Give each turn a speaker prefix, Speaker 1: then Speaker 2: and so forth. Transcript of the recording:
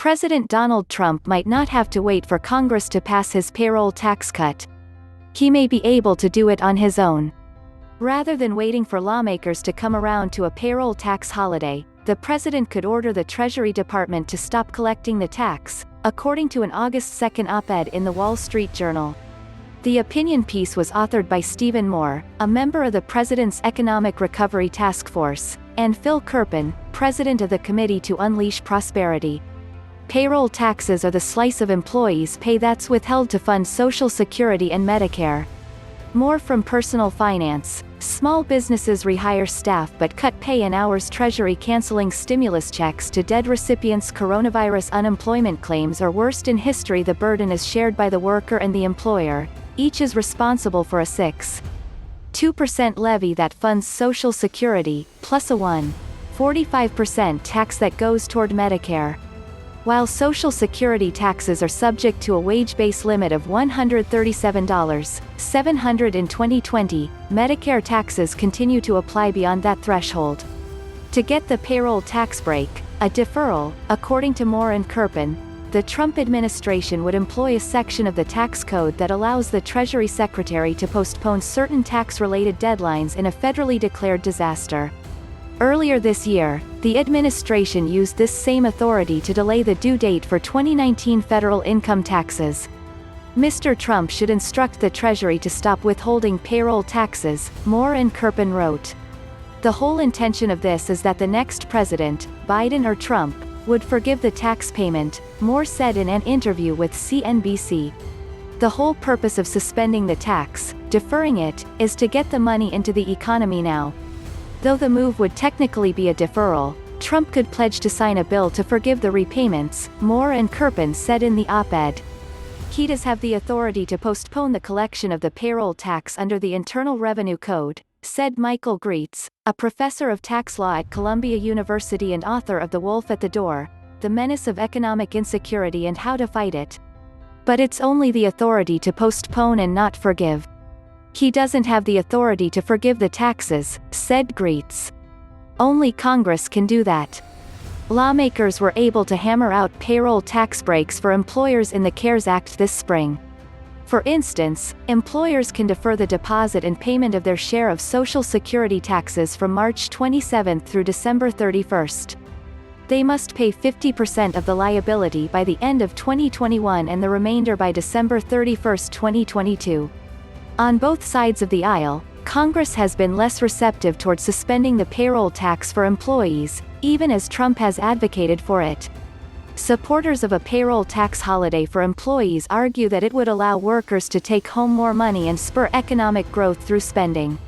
Speaker 1: President Donald Trump might not have to wait for Congress to pass his payroll tax cut. He may be able to do it on his own. Rather than waiting for lawmakers to come around to a payroll tax holiday, the president could order the Treasury Department to stop collecting the tax, according to an August 2 op-ed in the Wall Street Journal. The opinion piece was authored by Stephen Moore, a member of the President's Economic Recovery Task Force, and Phil Kerpen, president of the Committee to Unleash Prosperity. Payroll taxes are the slice of employees' pay that's withheld to fund Social Security and Medicare. More from Personal Finance. Small businesses rehire staff but cut pay and hoursTreasury canceling stimulus checks to dead recipients. Coronavirus unemployment claims are worst in history. The burden is shared by the worker and the employer. Each is responsible for a 6.2% levy that funds Social Security, plus a 1.45% tax that goes toward Medicare. While Social Security taxes are subject to a wage-based limit of $137,700 in 2020, Medicare taxes continue to apply beyond that threshold. To get the payroll tax break, a deferral, according to Moore and Kerpen, the Trump administration would employ a section of the tax code that allows the Treasury Secretary to postpone certain tax-related deadlines in a federally declared disaster. Earlier this year, the administration used this same authority to delay the due date for 2019 federal income taxes. Mr. Trump should instruct the Treasury to stop withholding payroll taxes, Moore and Kerpen wrote. The whole intention of this is that the next president, Biden or Trump, would forgive the tax payment, Moore said in an interview with CNBC. The whole purpose of suspending the tax, deferring it, is to get the money into the economy now. Though the move would technically be a deferral, Trump could pledge to sign a bill to forgive the repayments, Moore and Kerpen said in the op-ed. He does have the authority to postpone the collection of the payroll tax under the Internal Revenue Code, said Michael Graetz, a professor of tax law at Columbia University and author of The Wolf at the Door, The Menace of Economic Insecurity and How to Fight It. But it's only the authority to postpone and not forgive. He doesn't have the authority to forgive the taxes, said Graetz. Only Congress can do that. Lawmakers were able to hammer out payroll tax breaks for employers in the CARES Act this spring. For instance, employers can defer the deposit and payment of their share of Social Security taxes from March 27 through December 31. They must pay 50% of the liability by the end of 2021 and the remainder by December 31, 2022. On both sides of the aisle, Congress has been less receptive toward suspending the payroll tax for employees, even as Trump has advocated for it. Supporters of a payroll tax holiday for employees argue that it would allow workers to take home more money and spur economic growth through spending.